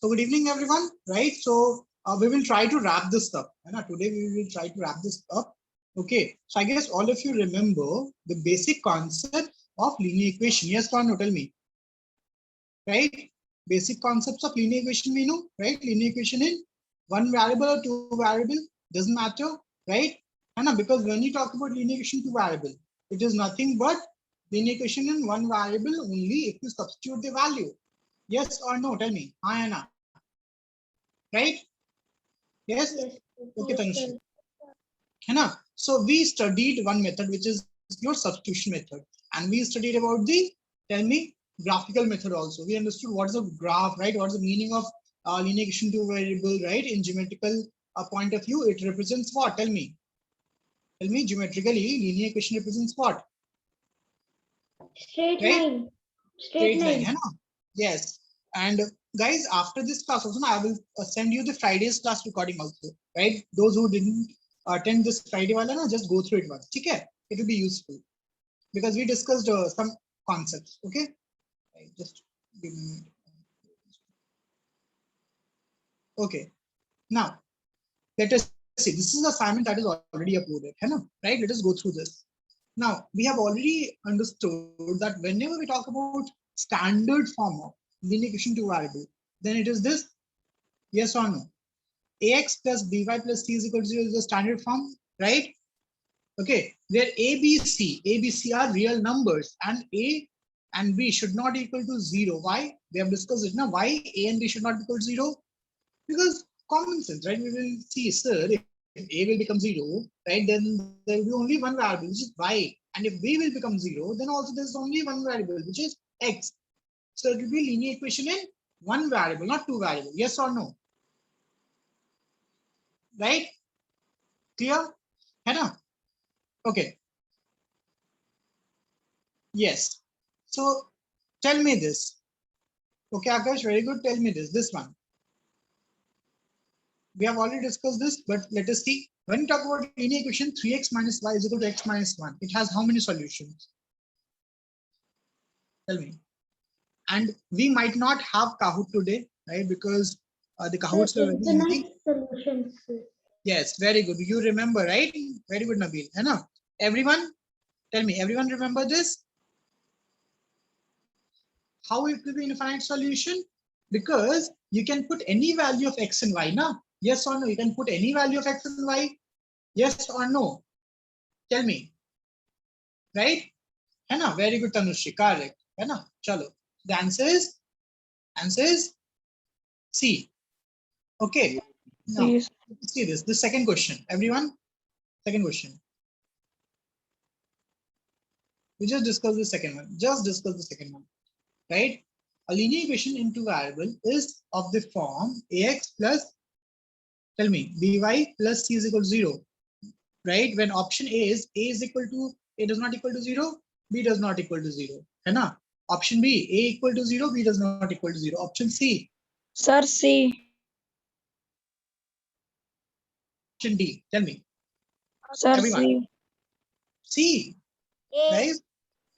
So good evening, everyone. Right. So we will try to wrap this up. Today we will try to wrap this up. Okay. So I guess all of you remember the basic concept of linear equation. Yes or no? Tell me. Right. Basic concepts of linear equation we know. Right. Linear equation in one variable or two variable doesn't matter. Right. And because when you talk about linear equation two variable, it is nothing but linear equation in one variable only if you substitute the value. Yes or no? Tell me. Hi, Anna. Right? Yes? Okay, Tanushree. So we studied one method, which is your substitution method. And we studied about the, tell me, graphical method also. We understood what is a graph, right? What is the meaning of linear equation to variable, right? In geometrical point of view, it represents what? Tell me. Tell me, geometrically, linear equation represents what? Straight right? line. Straight line. Yes. And guys, after this class also, I will send you the Friday's class recording also, right? Those who didn't attend this Friday wala, just go through it once. Okay? It will be useful because we discussed some concepts. Okay? Right, just give me a minute. Okay. Now, let us see. This is the assignment that is already uploaded. Right? Let us go through this. Now, we have already understood that whenever we talk about standard form of linear equation to variable, then it is this, yes or no? Ax plus by plus c is equal to 0 is the standard form, right? Okay, where a, b, c are real numbers and a and b should not equal to 0. Why? We have discussed it now. Why a and b should not equal to 0? Because common sense, right? We will see, sir, if a will become 0, right, then there will be only one variable, which is y. And if b will become 0, then also there's only one variable, which is x. So it will be linear equation in one variable, not two variables. Yes or no? Right? Clear? Hannah? Okay. Yes. So tell me this. Okay, Akash, very good. Tell me this one. We have already discussed this, but let us see. When you talk about linear equation, 3x minus y is equal to x minus 1. It has how many solutions? Tell me. And we might not have Kahoot today, right? Because the Kahoots were very easy. Solutions. Yes, very good. You remember, right? Very good, Nabil. Everyone, tell me, everyone remember this? How it will be infinite solution? Because you can put any value of x and y, na? Yes or no? You can put any value of x and y. Yes or no? Tell me. Right? Very good, Tanushri. Correct. Chalo. The answer is C. Okay. Now, let's see this. The second question. Everyone, second question. We just discussed the second one. Just discuss the second one. Right? A linear equation into variable is of the form ax plus, tell me, by plus c is equal to 0. Right? When option A is equal to, A does not equal to 0, B does not equal to 0. Option B, A equal to 0, B does not equal to 0. Option C. Sir, C. Option D. Tell me. Sir, Everyone. C. C. Guys?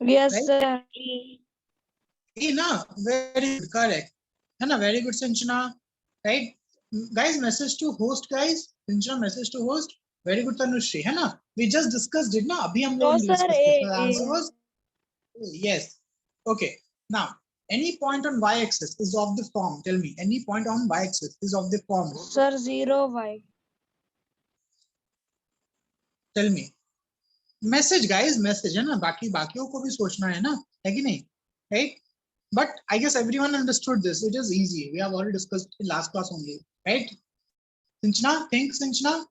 Yes, right? sir. A, na? Very good. Correct. Very good, Sanchana. Right? Guys, message to host, guys. Sanchana, message to host. Very good, Tanushri. We just discussed it, na? Abhi hum log discussed it. The answer was yes. Okay. Now, any point on y-axis is of the form. Tell me, any point on y-axis is of the form. Sir, 0y. Tell me. Message, guys, message. है ना? बाकियों को भी सोचना है ना? है कि नहीं? Right? But I guess everyone understood this. It is easy. We have already discussed in last class only. Right? Sinchana, think, Sinchana.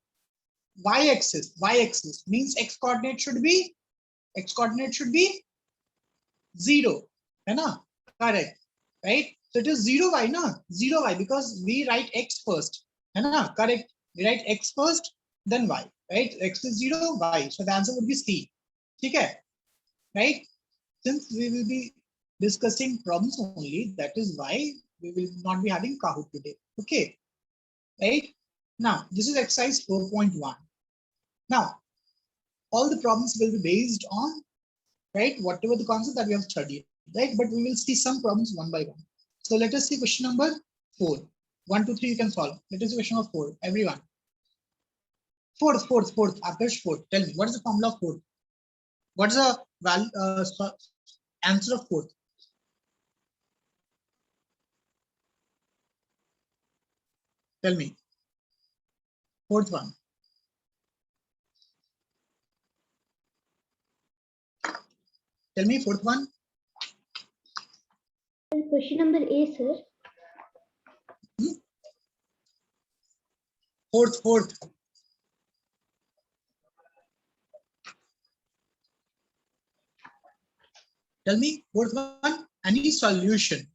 Y-axis means x coordinate should be 0. है ना? Correct. Right? So it is 0y, na? 0y because we write x first. है ना? Correct. We write x first, then y. Right? X is 0, y. So the answer would be C. Okay? Right? Since we will be discussing problems only, that is why we will not be having Kahoot today. Okay? Right? Now, this is exercise 4.1. Now, all the problems will be based on, right, whatever the concept that we have studied, right? But we will see some problems one by one. So let us see question number 4. 1, 2, 3 you can solve. Let us do question of 4. Everyone. Fourth. Akash, fourth. Tell me, what is the formula of fourth? What is the value, answer of fourth? Tell me. Fourth one. Tell me, fourth one. Question number A, sir. Fourth. Tell me, fourth one. Any solution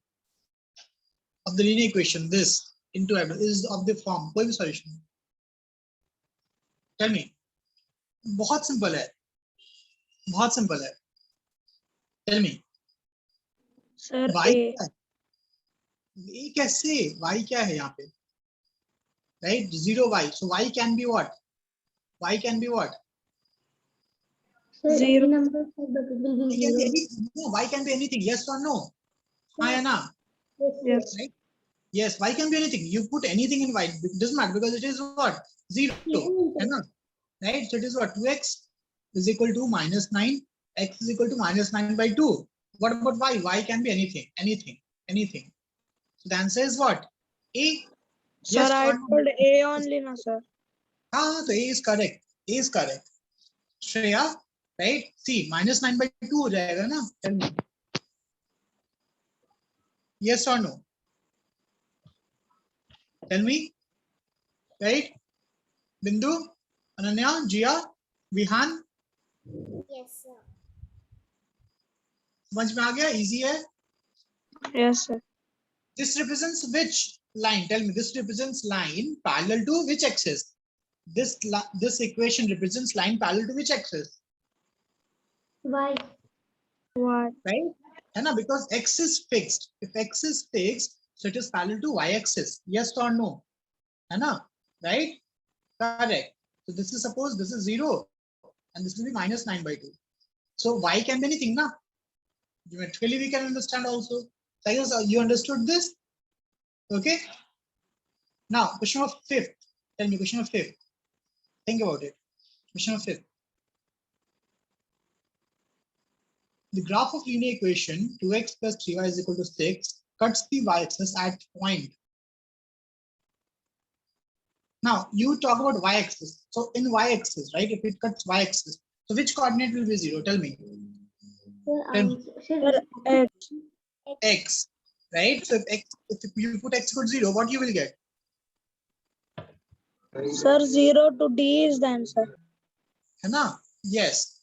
of the linear equation, this into f is of the form, कोई भी solution. Tell me. बहुत simple है. बहुत simple है. Tell me. Sir, Y A. क्या है? A कैसे? Y क्या है यहाँ पे? Right? 0y. So y can be what? Y can be what? Sir, Zero. any number, sir, but it will be Y can be zero. anything. No, y can be anything. Yes or no? हाँ या ना? Yes, Yes. Right? Yes, y can be anything. You put anything in y. It doesn't matter because it is what? 0. है ना? Right? So it is what? 2x is equal to -9. X is equal to -9 by 2. What about y? Y can be anything. So the answer is what? A. Sir, Yes I or no? told A only, no, sir. हाँ, तो A is correct. A is correct. Shreya, right? See, -9 by 2 हो जाएगा ना? Tell me. Yes or no? Tell me. Right? Bindu, Ananya, Jia, Vihan. Yes, sir. समझ में आ गया? Easy है. Yes, sir. This represents which line? Tell me. This represents line parallel to which axis? This equation represents line parallel to which axis? Why? Y. Right? है ना? Because x is fixed. If x is fixed, so it is parallel to y axis. Yes or no? है ना? Right? Correct. So this is, suppose this is 0 and this will be -9 by 2. So y can be anything, na? Geometrically we can understand also. So I guess you understood this. Okay. Now question of fifth. Tell me question of fifth. Think about it. Question of fifth. The graph of linear equation 2x plus 3y is equal to 6 cuts the y-axis at point. Now you talk about y-axis. So in y-axis, right? If it cuts y-axis, so which coordinate will be 0? Tell me. Sir, Sir, X. X, right? So if you put x equal to 0, what you will get? Sir, 0 to D is the answer. है ना? Yes.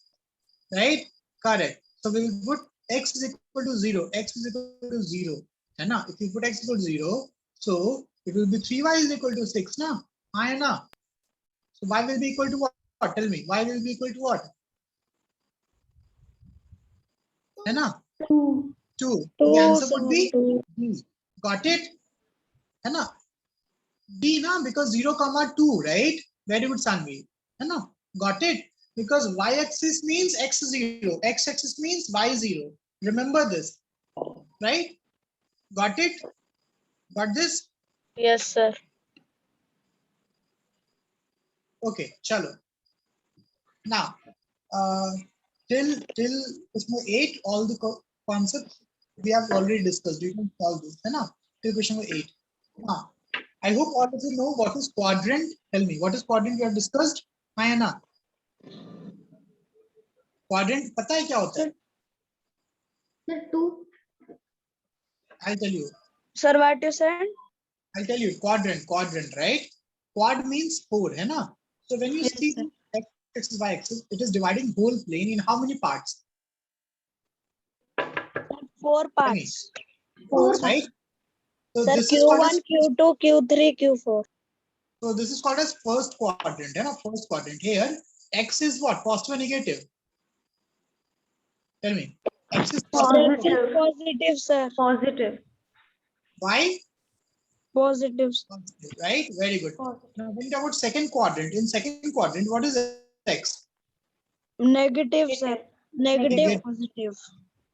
Right? Correct. So we will put x is equal to 0. X is equal to 0. है ना? If you put x equal to 0, so it will be 3y is equal to 6 ना? हाँ है ना? So y will be equal to what? Tell me. Y will be equal to what? है ना? 2. 2. Two, The answer sir, would be two. D. Got it? है ना? D na, because 0, 2, right? Very good, Sanvi. है ना? Got it? Because y-axis means x 0, x-axis means y 0. Remember this, right? Got it? Got this? Yes, sir. Okay, chalo. Now, till 8, all the concepts we have already discussed. You can solve this, है ना? Till question number 8. Now, I hope all of you know what is quadrant. Tell me, what is quadrant we have discussed? हाँ है ना? Quadrant पता है क्या होता है? Sir, 2. I'll tell you. Sir, what you said? I'll tell you. Quadrant, right? Quad means 4, है ना? So when you Yes, see sir. x axis, y axis, it is dividing whole plane in how many parts? 4 parts. Right? So Sir, this is called Q1, as Q2, Q3, Q4. so this is called as first quadrant, है ना? First quadrant. Here, x is what? Positive or negative? Tell me. X is positive. or negative? Positive, sir. Positive. Y? Positive. Positive, right? Very good. Now, when you talk about second quadrant, in second quadrant, what is x? Negative, sir. Negative, Negative. positive.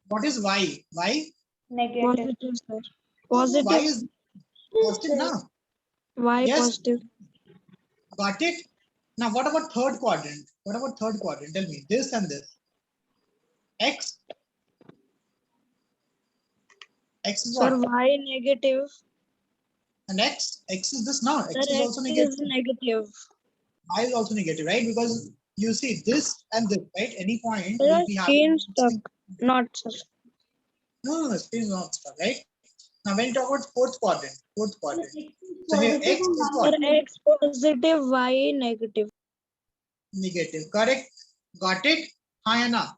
What is y? Y? Negative. Positive, sir. Y Positive. is positive, na? Y Yes. positive. Got it? Now, what about third quadrant? What about third quadrant? Tell me this and this. X. X is Sir, what? Y negative. And X. X is this now. Sir, X is X also is negative. negative. Y is also negative, right? Because you see this and this, right? Any point Sir, will be having. screen stuck. Not, sir. No, screen is not stuck, right? Now, when you talk about fourth quadrant, so here Positive X is and what? Sir, X positive, Y negative. Negative. Correct? Got it? Hi, Anna.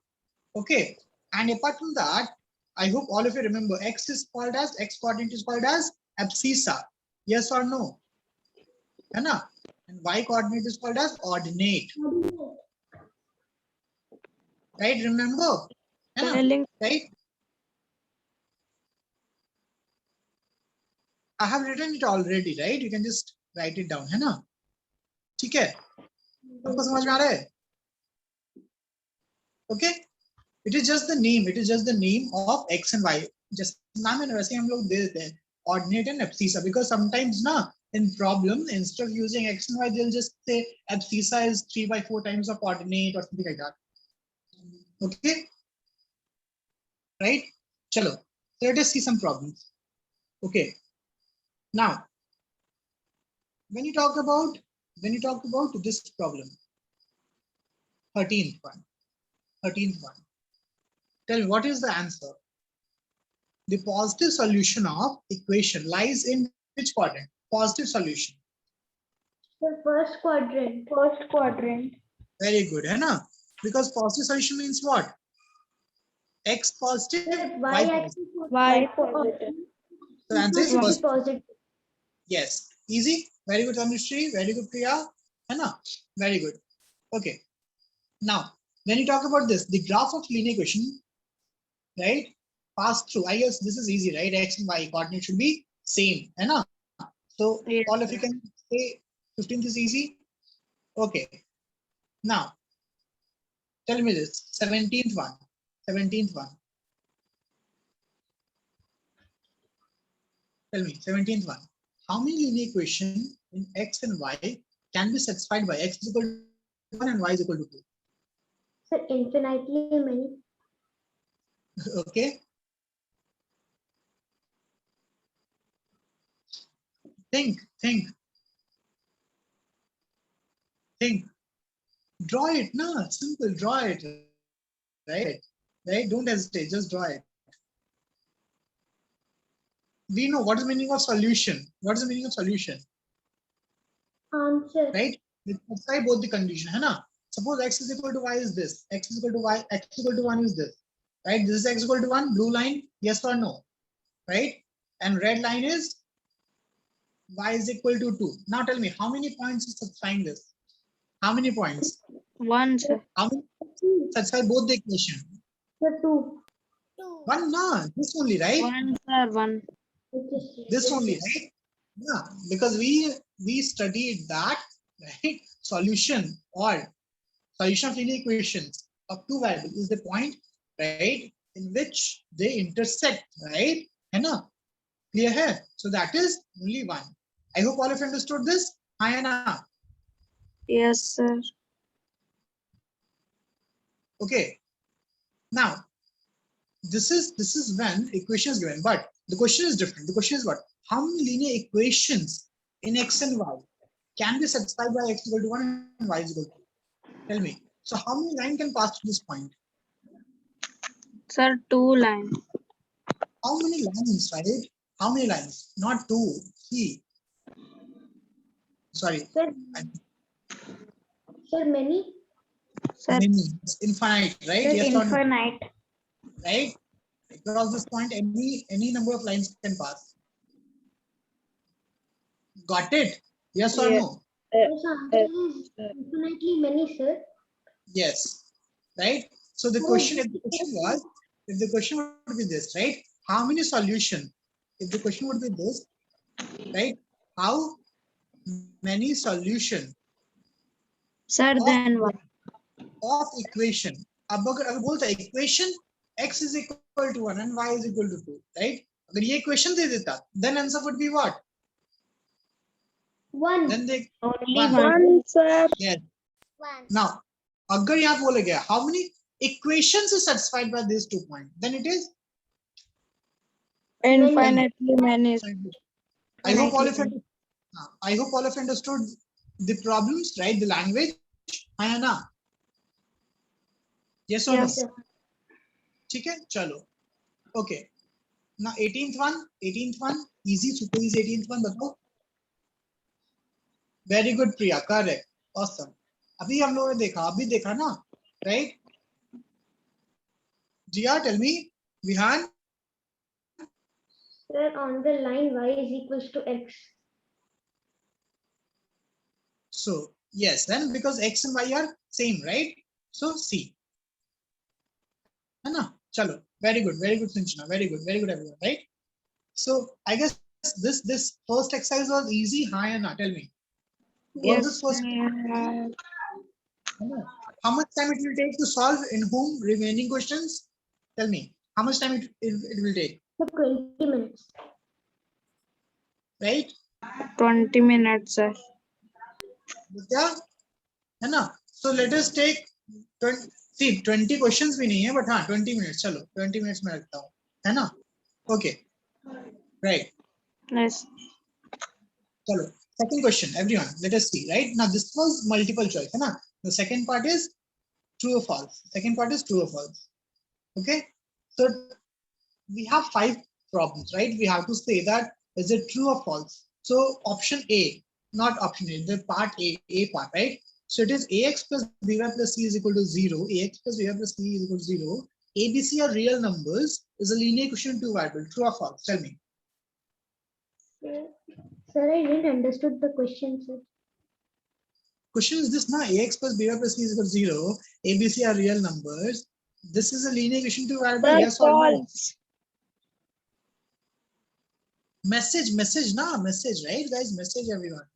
Okay. And apart from that, I hope all of you remember X is called as, X coordinate is called as abscissa. Yes or no? Anna. And Y coordinate is called as ordinate. Right? Remember? Anna. Spelling. Right? I have written it already, right? You can just write it down. है ना? ठीक है? आपको समझ में आ रहा है? Okay? It is just the name. It is just the name of X and Y. Just नाम है ना वैसे हम लोग दे देते हैं. Ordinate and abscissa, because sometimes na in problem instead of using X and Y they'll just say abscissa is 3/4 times of ordinate or something like that. Okay? Right? Chalo. So let us see some problems. Okay. Now, when you talk about this problem, 13th one. Tell me, what is the answer? The positive solution of equation lies in which quadrant? Positive solution. The first quadrant. Very good, hai na? Because positive solution means what? X positive, Sir, Y Y positive. Y positive. So the answer is Y first. positive. Yes. Easy. Very good, Tanushree. Very good, Priya. Hai na? Very good. Okay. Now, when you talk about this, the graph of linear equation, right? Pass through. I guess this is easy, right? X and Y coordinate should be same. Hai na? So Yes, all of you sir. can say 15th is easy. Okay. Now, tell me this. 17th one. 17th one. Tell me, 17th one. How many linear equation in X and Y can be satisfied by X is equal to 1 and Y is equal to 2? Sir, infinitely many. Okay. Think. Draw it, no, simple, draw it, right? Right? Don't hesitate, just draw it. We know what is the meaning of solution. What is the meaning of solution? Answer. Right? We satisfy both the condition, hai na? Suppose X is equal to Y is this, X is equal to Y, X is equal to 1 is this, right? This is X equal to 1, blue line, yes or no, right? And red line is Y is equal to 2. Now tell me, how many points is satisfying this? How many points? 1, sir. How many satisfy both the equation? Sir, 2. One, no, this only, right? 1, sir. 1. This only, right? Yeah, because we studied that, right? Solution or solution of linear equations of two variables is the point, right, in which they intersect, right? है ना? Clear है? So that is only one. I hope all of you understood this. Hi, Anna. Yes, sir. Okay. Now, this is when equation is given, but the question is different. The question is what? How many linear equations in X and Y can be satisfied by X equal to 1 and Y is equal to 2? Tell me. So how many lines can pass through this point? Sir, 2 line. How many lines, right? How many lines? Not 2. See. Sorry. Sir, sir, many. Sir, Many. It's infinite, right? Sir, Yes or no? infinite. Right? Across this point, any number of lines can pass. Got it? Yes or Yes. no? Yes, answer is infinitely many, sir. Yes. Right? So the question, if the question would be this, right? How many solution? If the question would be this, right? How many solution Sir, then 1. of equation? अब अगर बोलता है equation x is equal to 1 and y is equal to 2, right? अगर ये equation दे देता, then answer would be what? One. Then they Only one. one, sir. Yes. One. Now, अगर यहाँ बोला गया how many equations is satisfied by these 2 points, then it is Infinitely many. I hope all of you I hope all of you understood the problems, right? The language. है ना? Yes or Yes. no? ठीक है, चलो. Okay. Now 18th one, easy, super easy 18th one बताओ. Very good, Priya, correct, awesome. अभी हम लोगों ने देखा, अभी देखा ना, right? Jia, tell me, Vihan. Sir, on the line y is equals to x. So yes, then because x and y are same, right? So C. है ना? चलो, very good, Sinchana, very good everyone, right? So I guess this first exercise was easy, हाँ या ना? Tell me. Was this Yes. first? How much time it will take to solve in whom remaining questions? Tell me, how much time it will take, So 20 minutes. right? 20 minutes, sir. Yeah, है ना? So let us take 20, see 20 questions भी नहीं है, but हाँ 20 minutes, चलो 20 minutes में रखता हूँ, है ना? Okay, right. Yes. चलो, second question, everyone, let us see, right? Now this was multiple choice, है ना? The second part is true or false. Second part is true or false. Okay, so we have 5 problems, right? We have to say that is it true or false. So option A, not option A, the part A part, right? So it is ax plus by plus c is equal to 0. Ax plus by plus c is equal to 0. A, B, C are real numbers. Is a linear equation to variable. True or false? Tell me. Sir, I didn't understood the question, sir. Question is this now, Ax plus by plus c is equal to 0. A, B, C are real numbers. This is a linear equation to variable. Sir, Yes or no? false. Message, right, guys? Message everyone.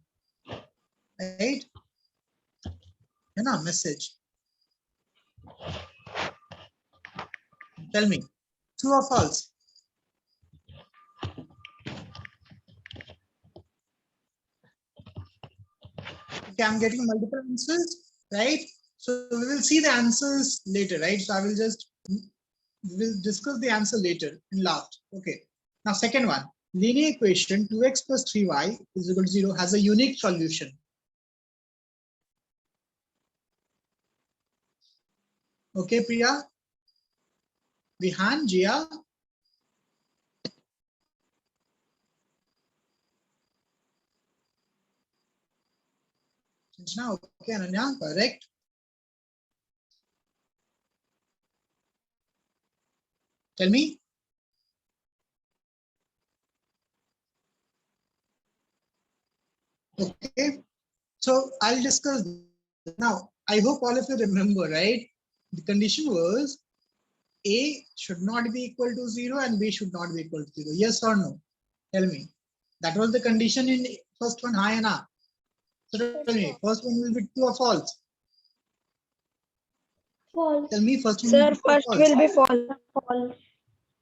Right? है ना, message. Tell me, true or false? Okay, I'm getting multiple answers, right? So we will see the answers later, right? So I will just, we will discuss the answer later in last. Okay. Now second one, linear equation 2x plus 3y is equal to 0 has a unique solution. Okay, Priya? Vihan, Jia? Sanjana, okay, Ananya, correct. Tell me. Okay, so I'll discuss now. I hope all of you remember, right? The condition was A should not be equal to 0 and B should not be equal to 0. Yes or no? Tell me. That was the condition in first one, hi and na. So tell me, first one will be true or false? False. Tell me, first one Sir, will be true or first false? will be false. False.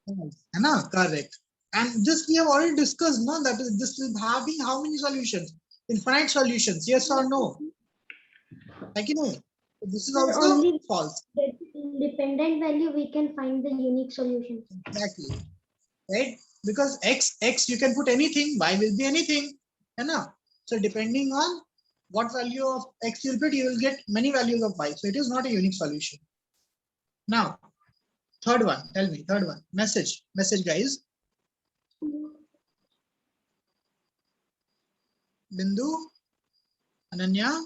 False. है ना? Correct. And this we have already discussed, no? That is, this is having how many solutions? Infinite solutions, yes or no? Like, you know, this is Sir, also only false. the independent value we can find the unique solution. Exactly. Right? Because x you can put anything, y will be anything, है ना? So depending on what value of x you put, you will get many values of y. So it is not a unique solution. Now, third one, tell me, third one, message, guys. Bindu, Ananya.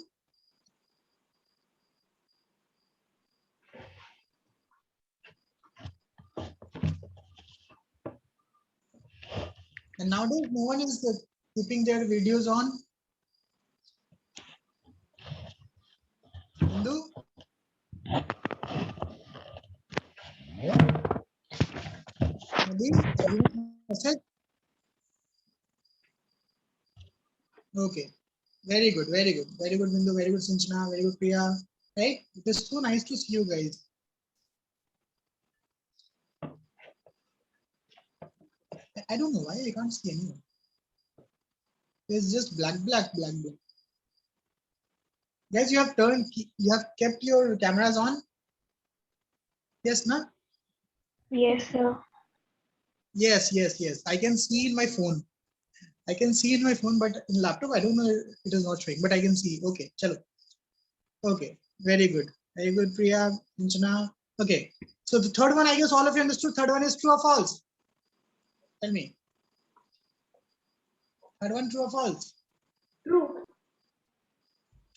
And nowadays, no one is keeping their videos on. Bindu. Message. Okay. Very good, Bindu, very good, Sinchana, very good, Priya. Right? It is so nice to see you guys. I don't know why I can't see anyone. It's just black, black, black, black. Guys, you have kept your cameras on? Yes, na? Yes, sir. Yes, yes, yes. I can see in my phone. I can see in my phone, but in laptop, I don't know, it is not showing, but I can see. Okay, chalo. Okay, very good. Very good, Priya, Anjana. Okay, so the third one, I guess all of you understood. Third one is true or false? Tell me. Third one, true or false? True.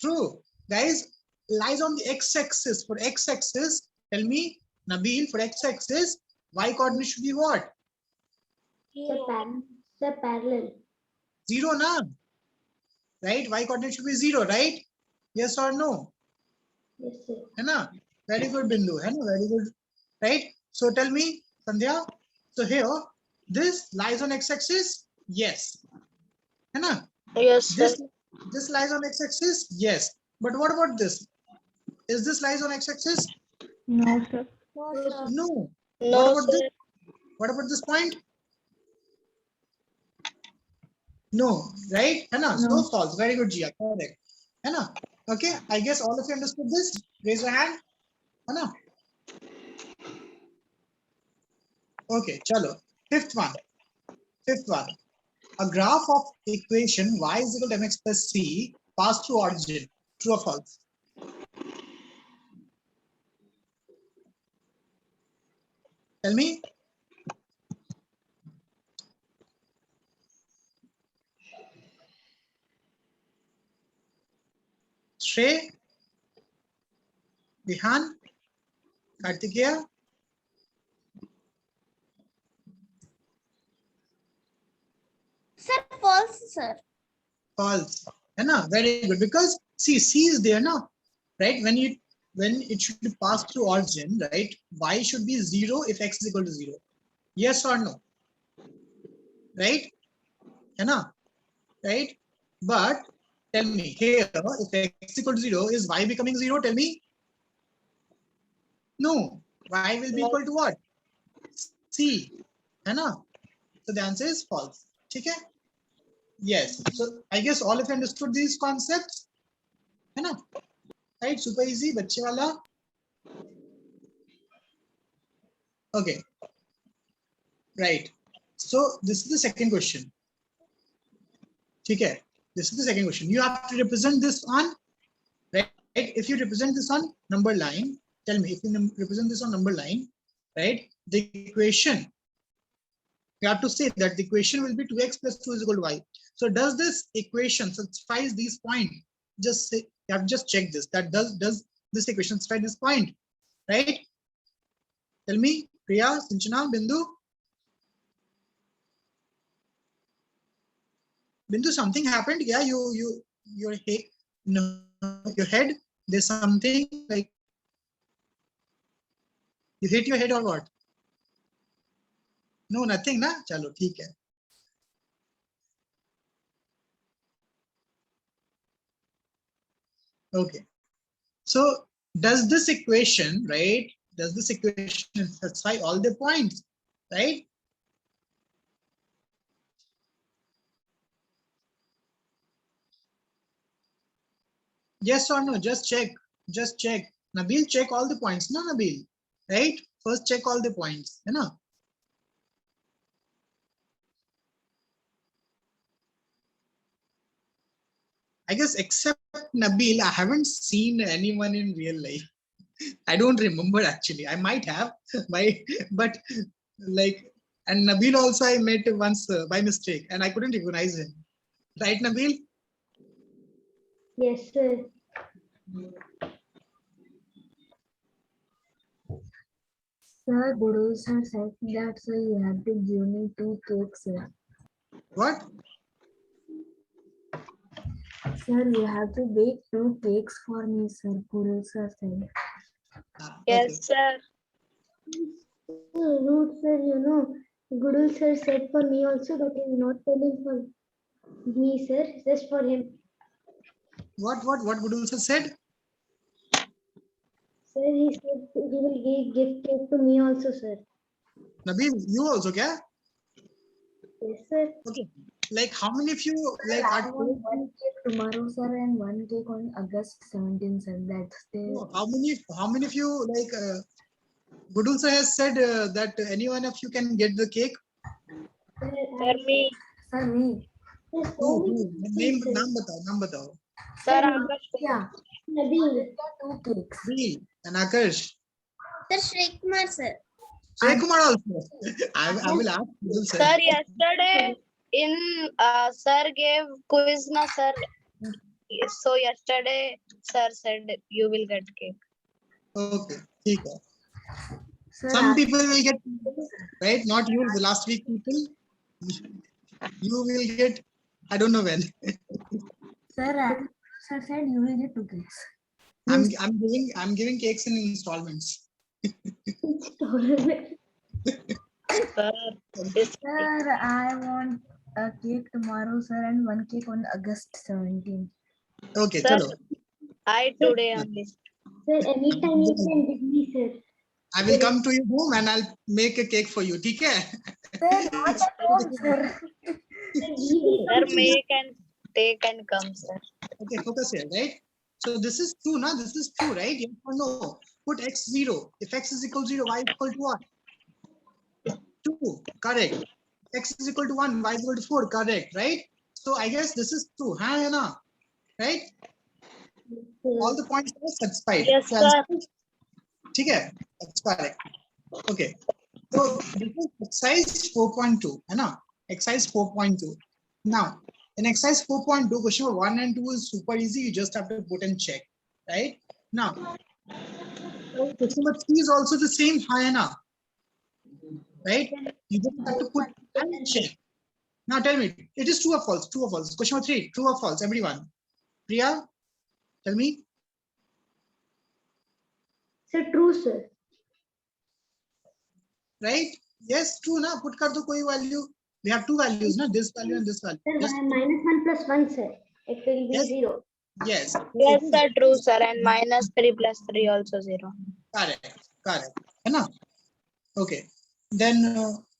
True. Guys, lies on the x-axis. For x-axis, tell me, Nabil, for x-axis, y coordinate should be what? The parallel. 0, na? Right? Y coordinate should be 0, right? Yes or no? Yes, sir. है ना? Very good, Bindu. है ना? Very good. Right? So tell me, Sandhya. So here, this lies on x-axis? Yes. है ना? Yes, sir. This lies on x-axis? Yes. But what about this? Is this lies on x-axis? No, sir. No. No, What about sir. this? What about this point? No, right? है ना? So false. Very good, Jia. Correct. है ना? Okay. I guess all of you understood this. Raise your hand. है ना? Okay. Chalo. Fifth one. A graph of equation y is equal to mx plus c pass through origin. True or false? Tell me. Shrey, Vihan, Kartikeya. Sir, false, sir. False. है ना? Very good. Because see, c is there now, right? When it should pass through origin, right? Y should be 0 if x is equal to 0. Yes or no? Right? है ना? Right? But tell me here, if x equal to 0, is y becoming 0? Tell me. No. Y will be equal to what? C. है ना? So the answer is false. ठीक है? Yes. So I guess all of you understood these concepts. है ना? Right? Super easy. बच्चे वाला. Okay. Right. So this is the second question. ठीक है? This is the second question. You have to represent this on, right? If you represent this on number line, tell me if you represent this on number line, right? The equation, you have to say that the equation will be 2x plus 2 is equal to y. So does this equation satisfies these points? Just say, you have just check this. That does this equation satisfy this point, right? Tell me, Priya, Sinchana, Bindu. Bindu, something happened? Yeah, your head, no, your head. There's something like you hit your head or what? No, nothing, na? Chalo, theek hai. Okay. So does this equation, right? Does this equation satisfy all the points, right? Yes or no? Just check. Just check. Nabil, check all the points. No, Nabil. Right? First check all the points. You know? I guess except Nabil, I haven't seen anyone in real life. I don't remember actually. I might have, but like, and Nabil also I met once by mistake and I couldn't recognize him. Right, Nabil? Yes, sir. Sir, Guru sir said that sir you have to give me 2 cakes, sir. What? Sir, you have to bake 2 cakes for me, sir. Guru sir said. Yes, sir. Rude, sir, you know, Guru sir said for me also, but he's not telling for me, sir, just for him. What Gudul sir said? Sir, he said he will give cake to me also, sir. Nabil, you also, kya? Yes, sir. Okay. like how many of you like I are want one cake tomorrow, sir, and one cake on August 17th, sir. That's the how many of you like Gudul sir has said that any one of you can get the cake? Sir, me. sir me. There's Who? so many Name things, sir. नाम बताओ. Sir, Aakash. Yeah, Nabil. two cakes. Bill and Akash. Sir, Shrey Kumar, sir. Shrey Kumar also. I will ask Gudul sir. Sir, yesterday in sir gave quiz na sir. So yesterday sir said you will get cake. Okay, ठीक है. Sir, Some people will get, right? Not you, the last week people. You will get, I don't know when. sir said you will get two cakes. I'm giving cakes in installments. Sir, this Sir, I want a cake tomorrow, sir, and one cake on August 17th. Okay, Sir, chalo. I today only. Sir, anytime you can give me, sir. I will come to your home and I'll make a cake for you. ठीक है? Sir, not at home, sir. Sir, we will Sir, come to make and take and come, sir. Okay, focus here, right? So this is true, na? This is true, right? Yes or no? Put x 0. If x is equal to 0, y is equal to what? 2, correct. X is equal to 1, y is equal to 4, correct, right? So I guess this is true, huh, Anna? Right? All the points are satisfied. Yes, So sir. answer- ठीक है? That's correct. Okay. So this is exercise 4.2, है ना? Exercise 4.2. Now, in exercise 4.2, question number 1 and 2 is super easy. You just have to put and check, right? Now, question number 3 is also the same, Hayana, right? You just have to put and check. Now, tell me, it is true or false? True or false? Question number 3, true or false? Everyone. Priya, tell me. Sir, true, sir. Right? Yes, true, na? Put kar do koi value. We have two values, na? This value and this value. Sir, Just minus 1 plus 1, sir. It will be Yes. 0. yes. Yes, sir, true, sir. And minus 3 plus 3 also 0. Correct. Correct. है ना? Okay. Then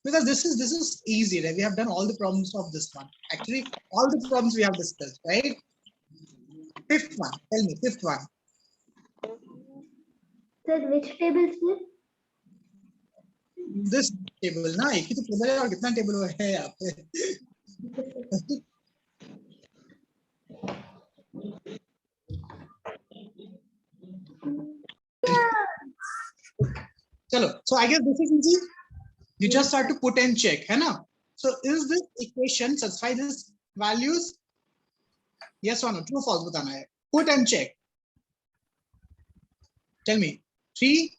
because this is easy, right? We have done all the problems of this one. Actually, all the problems we have discussed, right? Fifth one. Tell me, fifth one. Sir, which table, sir? This table, ना? एक ही तो table है और कितना table है यहाँ पे? Chalo. So I guess this is easy. You just have to put and check, है ना? So is this equation satisfy these values? Yes or no? True or false बताना है. Put and check. Tell me. 3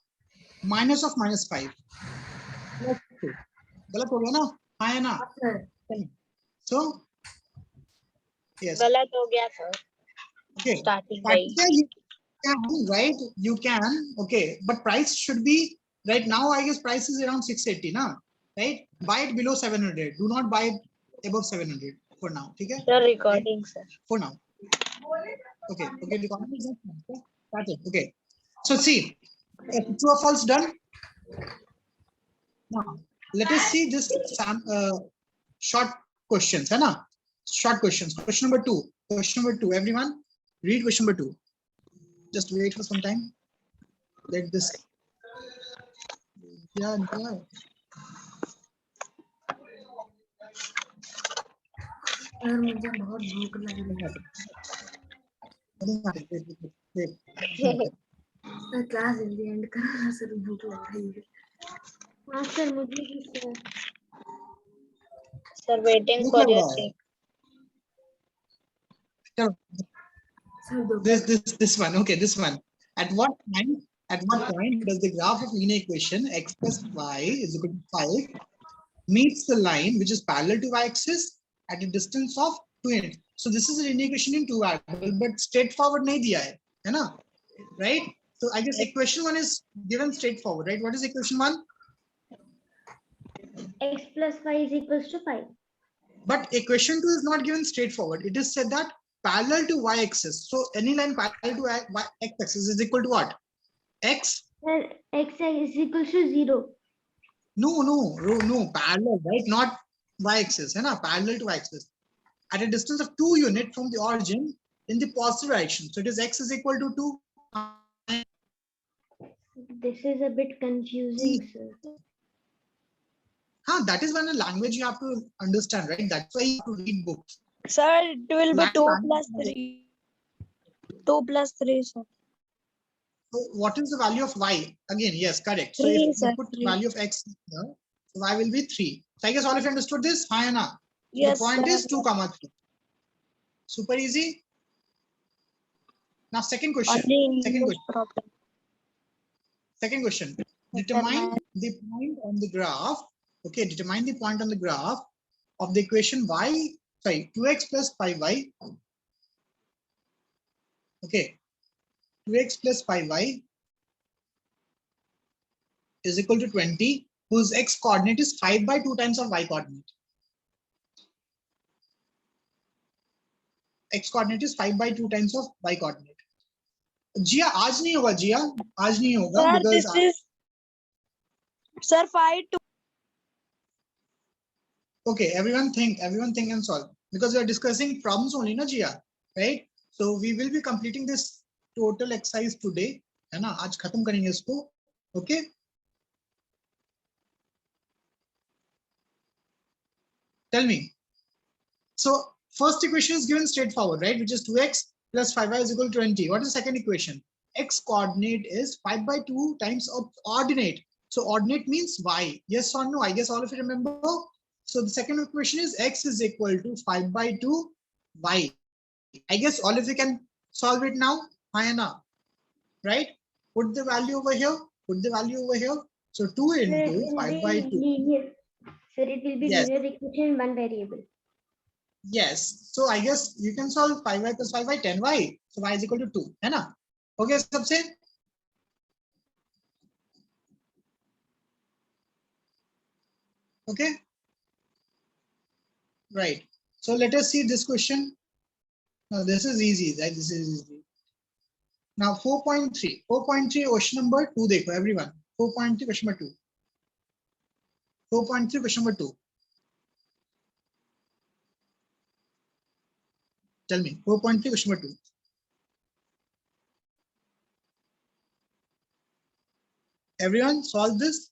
minus of minus 5. गलत हो गया ना? हाँ है ना? Sir, So yes. गलत हो गया, sir. Okay. Starting But right. yeah, you can, right? You can. Okay. But price should be right now. I guess price is around 680, na? Right? Buy it below 700. Do not buy it above 700 for now. Okay. Sir, recording, sir. For now. Okay. Okay. The comment is done. That's it. Okay. So see, true or false done. Now let us see this short questions, है ना? Short questions. Question number 2. Question number 2. Everyone, read question number 2. Just wait for some time. Let this. Yeah. sir, मुझे बहुत भूख लग रही है. Wait. Sir class जल्दी and करो, सर भूख लग रही है. हाँ, sir, मुझे भी, sir. Sir, waiting भूख for लग your रहा है. cake. चलो, सर दो. this one. Okay, this one. At what point does the graph of linear equation x plus y is equal to 5 meets the line which is parallel to y-axis at a distance of 2 units? So this is a linear equation in two variables, but straightforward नहीं दिया है ना? Right? So I guess equation 1 is given straightforward, right? What is equation 1? X plus y is equals to 5. But equation 2 is not given straightforward. It is said that parallel to y-axis. So any line parallel to x-axis is equal to what? X? Sir, x is equals to 0. No, parallel, right? Not y-axis, है ना? Parallel to y-axis. at a distance of 2 units from the origin in the positive direction. So it is x is equal to 2. This is a bit confusing, sir. That is one language you have to understand, right? That's why you have to read books. Sir, it will be That 2 language- plus 3. 2 plus 3, sir. So what is the value of y? Again, yes, correct. So 3, if you sir, put 3. value of x here, so y will be 3. So I guess all of you understood this? Hi, Anna. Yes, The point sir. is 2, 3. Super easy. Now, second question. Only in Second English question. problem. Second question. Determine the point on the graph. Okay, determine the point on the graph of the equation y, sorry, 2x plus 5y. Okay, 2x plus 5y is equal to 20, whose x coordinate is 5 by 2 times of y coordinate. X coordinate is 5 by 2 times of y coordinate. जिया आज नहीं होगा, जिया आज नहीं होगा, Sir, because this is sir 5 to okay, everyone think and solve, because we are discussing problems only, na Jia, right? So we will be completing this total exercise today, है ना? आज खत्म करेंगे इसको, okay? Tell me. So first equation is given straightforward, right? Which is 2x plus 5y is equal to 20. What is the second equation? X coordinate is 5 by 2 times of ordinate. So ordinate means y. Yes or no? I guess all of you remember. So the second equation is x is equal to 5 by 2 y. I guess all of you can solve it now. Hayana, right? Put the value over here. Put the value over here. So 2 Sir, it into will 5 be by 2. linear. Sir, it will be Yes. linear equation in one variable. Yes. So I guess you can solve 5y plus 5y 10y. So y is equal to 2. है ना? Okay, सबसे? Okay. Right. So let us see this question. Now this is easy, right? This is easy. Now 4.3. 4.3 question number 2 देखो everyone. 4.3 question number 2. 4.3 question number 2. Tell me. 4.3 question number 2. Everyone solve this.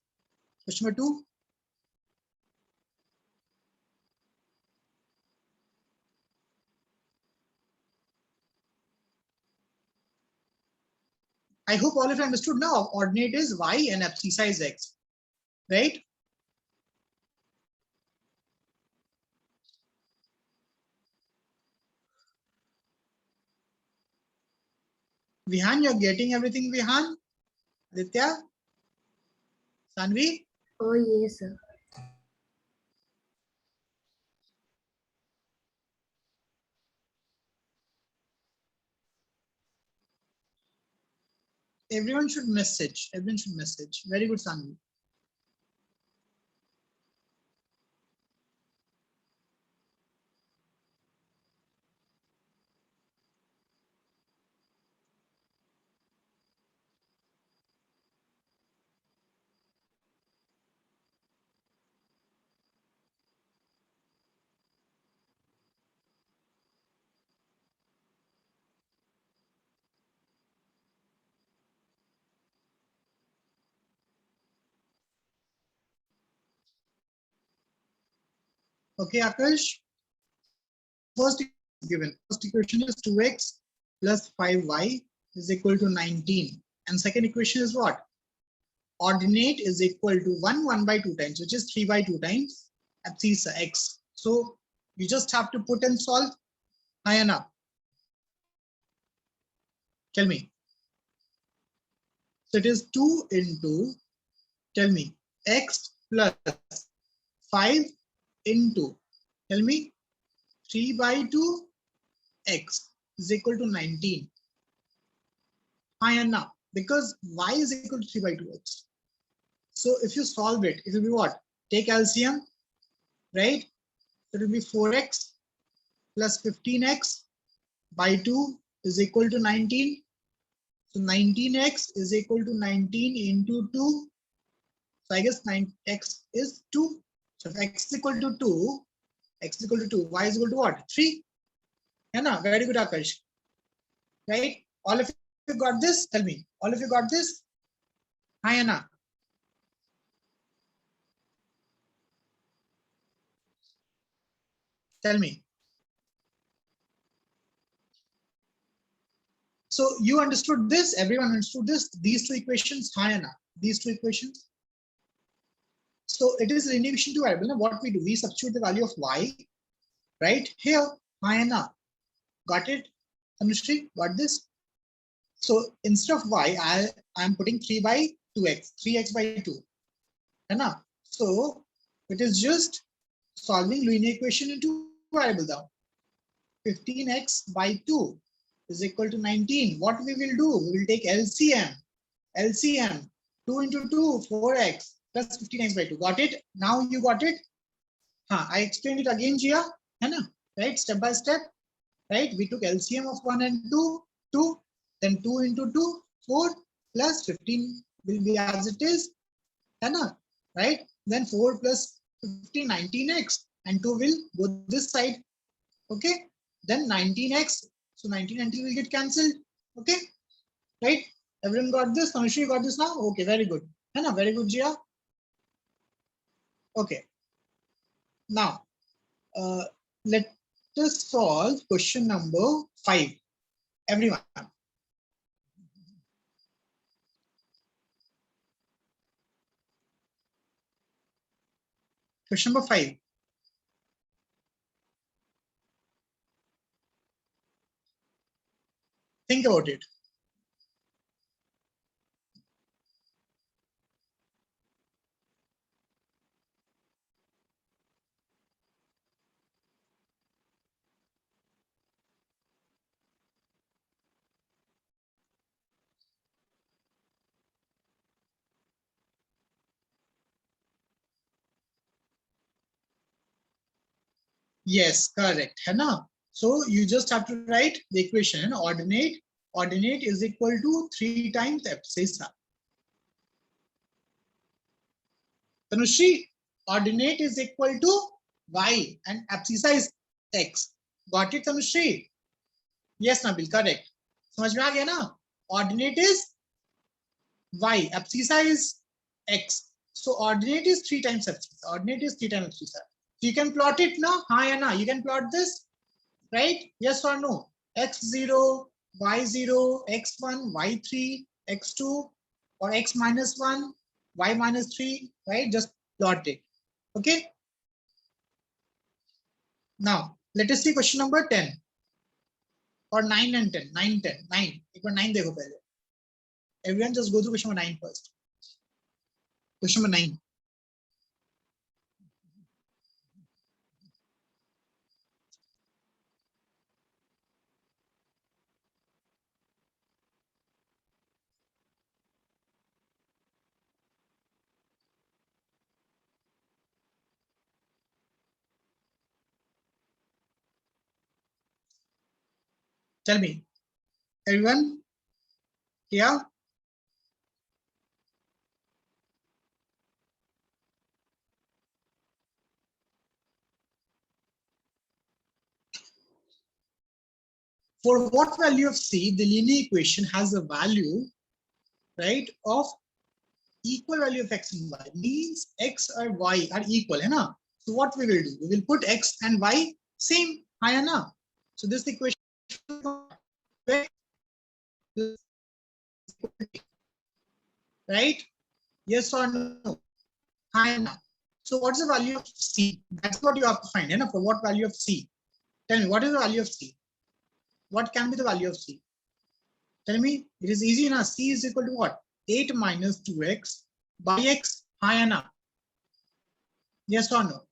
Question number 2. I hope all of you understood now. Ordinate is y and abscissa is x, right? Vihan, you're getting everything, Vihan? Aditya? Sanvi? Oh, yes, sir. Everyone should message. Everyone should message. Very good, Sanvi. Okay, Akash. First given. First equation is 2x plus 5y is equal to 19. And second equation is what? Ordinate is equal to 1 by 2 times, which is 3 by 2 times abscissa x. So you just have to put and solve. Hayana, tell me. So it is 2 into, tell me, x plus 5 into, tell me, 3 by 2 x is equal to 19. Hayana, because y is equal to 3 by 2x. So if you solve it, it will be what? Take LCM, right? It will be 4x plus 15x by 2 is equal to 19. So 19x is equal to 19 into 2. So I guess 9x is 2. So if x is equal to 2, x is equal to 2, y is equal to what? 3. है ना? Very good, Akash. Right? All of you got this? Tell me. All of you got this? Hi, Anna. Tell me. So you understood this? Everyone understood this? These two equations? Hi, Anna. These two equations? So it is linear equation to variable. Now what we do? We substitute the value of y right here. Hi, Anna. Got it? Anushree, got this? So instead of y, I am putting 3 by 2x, 3x by 2. Anna. So it is just solving linear equation into variable now. 15x by 2 is equal to 19. What we will do? We will take LCM. LCM 2 into 2, 4x plus 15x by 2. Got it? Now you got it? I explained it again, Jia. Right? Step by step. Right? We took LCM of 1 and 2, 2. Then 2 into 2, 4 plus 15 will be as it is. Right? Then 4 plus 15, 19x. And 2 will go this side. Okay? Then 19x. So 19 and 2 will get cancelled. Okay? Right? Everyone got this? Anushri, you got this now? Okay, very good. Very good, Jia. Okay. Now, let us solve question number 5. Everyone. Question number 5. Think about it. Yes, correct. So you just have to write the equation. Ordinate is equal to 3 times abscissa. Tanushri, ordinate is equal to y and abscissa is x. Got it, Tanushri? Yes, Nabil, correct. समझ में आ गया ना? Ordinate is y, abscissa is x. So ordinate is 3 times abscissa. Ordinate is 3 times abscissa. You can plot it now. Hi, Anna. You can plot this, right? Yes or no? x0, y0, x1, y3, x2, or x minus 1, y minus 3, right? Just plot it. Okay. Now, let us see question number 10. Or 9 and 10. 9, 10. 9. Equal 9 dekho pehle. Everyone just go to question number 9 first. Question number 9. Tell me, everyone, yeah? For what value of c, the linear equation has a value, right, of equal value of x and y. Means x or y are equal, है ना? So what we will do? We will put x and y same, है ना? So this equation, right? Yes or no? Hi, now. So what's the value of c? That's what you have to find. For what value of c? Tell me, what is the value of c? What can be the value of c? Tell me, it is easy now. C is equal to what? 8 minus 2x by x. Hi, Anna. Yes or no?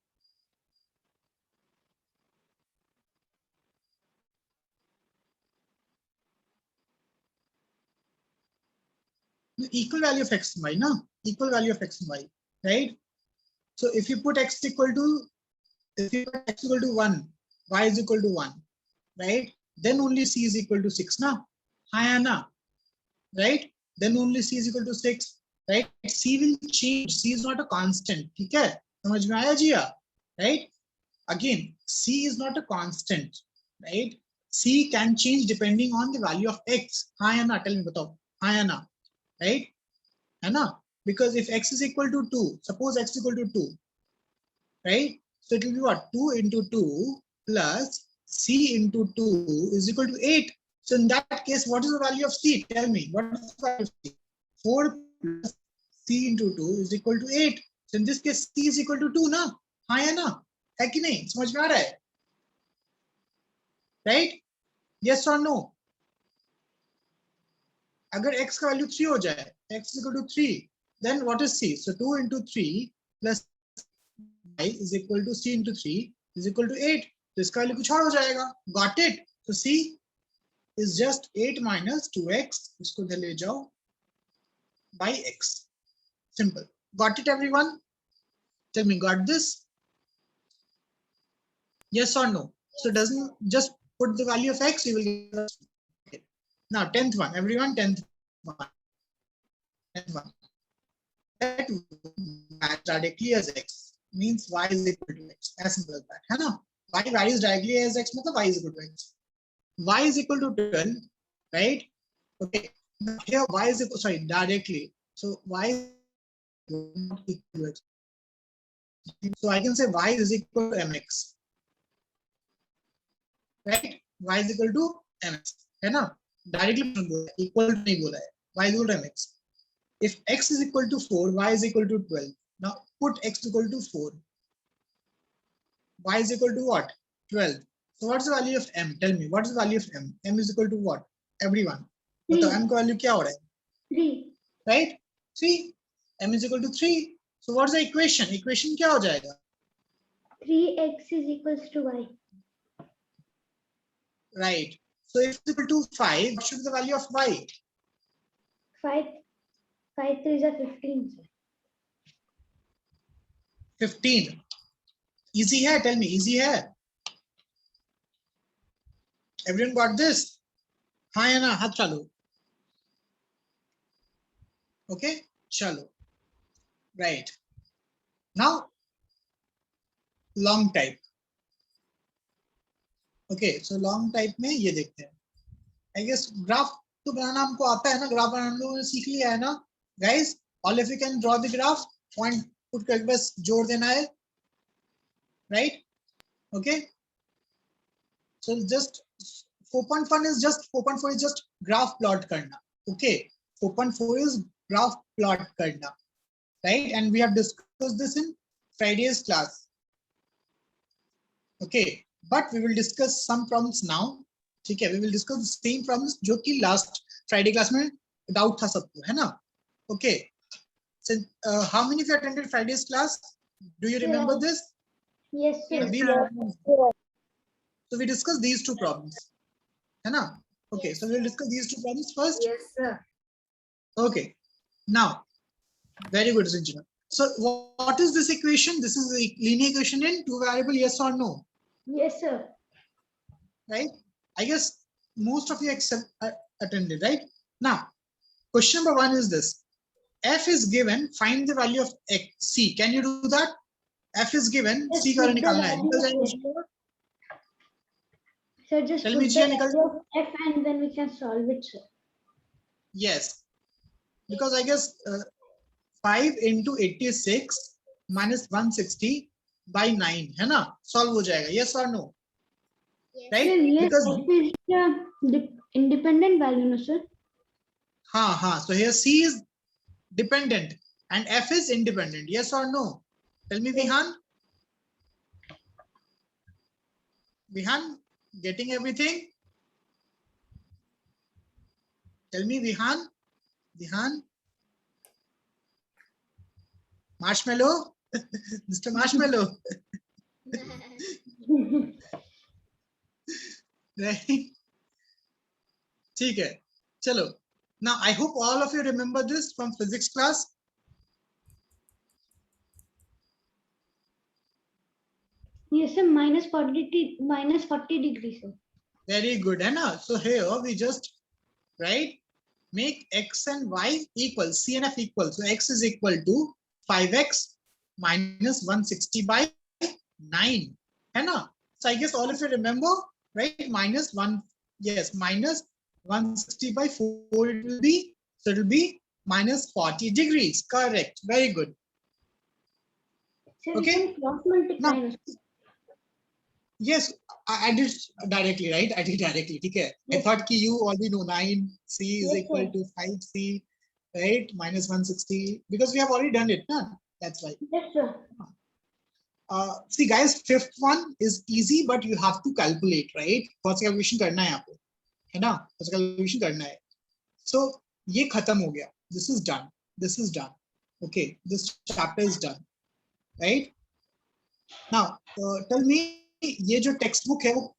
Equal value of x and y, no? Equal value of x and y, right? So if you put x equal to, if you put x equal to 1, y is equal to 1, right? Then only c is equal to 6, now. Hi, Anna, right? Then only c is equal to 6, right? C will change. C is not a constant. Okay? समझ में आया जिया? Right? again, C is not a constant, right? C can change depending on the value of X. हाँ या ना? Tell me, बताओ. हाँ या ना? Right? है ना? Because if X is equal to 2, suppose X is equal to 2, right? So it will be what? 2 into 2 plus C into 2 is equal to 8. So in that case, what is the value of C? Tell me, what is the value of C? 4 plus C into 2 is equal to 8. So in this case, C is equal to 2, na? हाँ या ना? है कि नहीं? समझ में आ रहा है? Right? Yes or no? अगर x का value 3 हो जाए, x is equal to 3, then what is C? So 2 into 3 plus y is equal to C into 3 is equal to 8. तो इसका value कुछ और हो जाएगा. Got it? So C is just 8 minus 2x. इसको इधर ले जाओ by x. Simple. Got it, everyone? Tell me, got this? Yes or no? So doesn't just put the value of x, you will get. Okay. Now 10th one, everyone, 10th one. 10th one. That y directly as x means y is equal to x. As simple as that. है ना? Y varies directly as x मतलब y is equal to x. Y is equal to 12, right? Okay. Now here y is equal, sorry, directly. So y is not equal to x. So I can say y is equal to mx. Right? Y is equal to mx. है ना? Directly equal to नहीं बोला है. Y is equal to mx. If x is equal to 4, y is equal to 12. Now put x equal to 4. Y is equal to what? 12. So what's the value of m? Tell me, what is the value of m? M is equal to what? Everyone. बताओ m का value क्या हो रहा है? 3. Right? 3. M is equal to 3. So what's the equation? Equation क्या हो जाएगा? 3x is equals to y. Right. So if it's equal to 5, what should be the value of y? 5 3s are 15. Sir. 15. Easy है? Tell me, easy है? Everyone got this? हाँ या ना? हाथ चालू. Okay? Chalo. Right. Now, long type. Okay, so long type में ये देखते हैं. I guess graph तो बनाना हमको आता है ना, graph बनाना हम लोगों ने सीख लिया है ना. Guys, all of you can draw the graph. Point put करके बस जोड़ देना है. Right? Okay. So just 4.1 is just 4.4 is just graph plot करना. Okay. 4.4 is graph plot करना. Right? And we have discussed this in Friday's class. Okay. But we will discuss some problems now. Okay. We will discuss the same problems जो कि last Friday class में doubt था सबको, है ना? Okay. So how many of you attended Friday's class? Do you remember this? Yes, sir. Yes, Abhi sir. So we discussed these two problems. है ना? Okay. So we will discuss these two problems first. Yes, sir. Okay. Now, very good, Sinjana. So what is this equation? This is a linear equation in two variable, yes or no? Yes, sir. Right? I guess most of you attended, right? Now, question number 1 is this. F is given, find the value of x, C. Can you do that? F is given, Just C का put the निकालना है. value निकल of जाएगा. Sir, just Tell put me, the Jia, value of f and then we can solve it, sir. Yes. Because I guess 5 into 86 minus 160 by 9, है ना? Solve हो जाएगा. Yes or no? Right? Sir, here Because f is the independent value, no, sir? हाँ. So here C is dependent and F is independent. Yes or no? Tell me, Vihan. Vihan, getting everything? Tell me, Vihan. Vihan. Marshmallow. Mr. Marshmallow. Right? ठीक है. चलो. Now I hope all of you remember this from physics class. Yes, sir. Minus 40 degrees, sir. Very good, है ना? So here we just right make x and y equal, C and F equal. So x is equal to 5x minus 160 by 9. है ना? So I guess all of you remember, right? Minus 1, yes, minus 160 by 4 it will be, so it will be minus 40 degrees. Correct. Very good. Sir, Okay. we can cross multiply. Now, yes, I did directly, right? I did directly. Okay. I Yes. thought you already know 9c is Yes, equal sir. to 5c, right? Minus 160, because we have already done it. Huh? That's right. Yes, sir. See guys, fifth one is easy, but you have to calculate, right? First calculation करना है आपको, है ना? First calculation करना है. So ये खत्म हो गया. This is done. This is done. Okay, this chapter is done, right? Now tell me, ये जो textbook है वो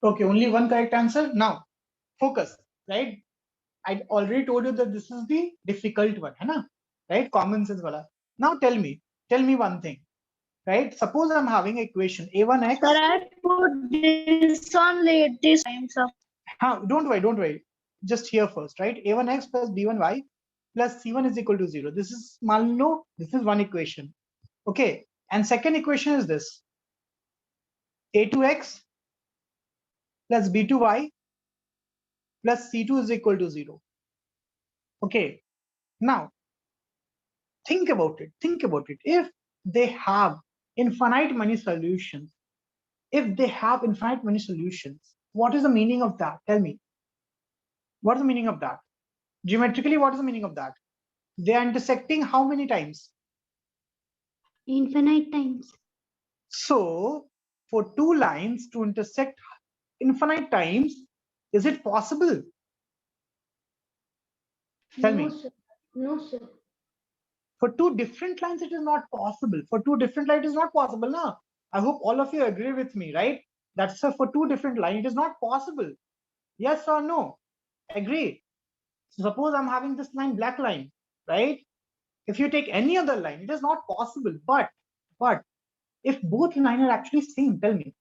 okay, only one correct answer. Now focus, right? I already told you that this is the difficult one, है ना? Right? Common sense wala. Now tell me one thing, right? Suppose I'm having equation a1x. Sir, I put this only this times of. Don't worry. Just here first, right? a1x plus b1y plus c1 is equal to 0. This is malno, this is one equation. Okay. And second equation is this. a2x plus b2y plus c2 is equal to 0. Okay. Now, think about it. If they have infinite many solutions, what is the meaning of that? Tell me. What is the meaning of that? Geometrically, what is the meaning of that? They are intersecting how many times? Infinite times. So, for two lines to intersect infinite times, is it possible? Tell me. Sir. No, sir. For two different lines, it is not possible. For two different lines, it is not possible. Na? I hope all of you agree with me, right? That's for two different lines, it is not possible. Yes or no? Agree. So suppose I'm having this line, black line, right? If you take any other line, it is not possible. But if both lines are actually same, tell me.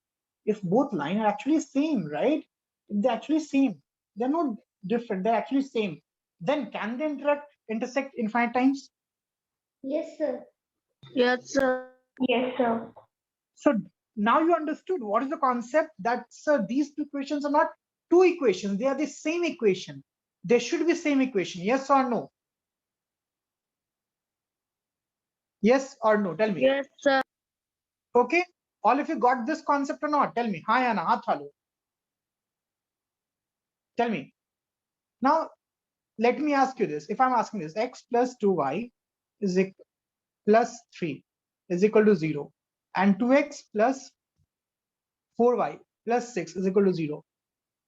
If both lines are actually same, right? If they're actually same, they're not different, they're actually same. Then can they intersect infinite times? Yes, sir. Yes, sir. Yes, sir. So now you understood what is the concept, that these two equations are not two equations, they are the same equation. They should be same equation. Yes or no? Yes or no? Tell me. Yes, sir. Okay. All of you got this concept or not? Tell me. Hi, Anna. Haath halo. Tell me. Now, let me ask you this. If I'm asking this, x plus 2y is plus 3 is equal to 0. And 2x plus 4y plus 6 is equal to 0.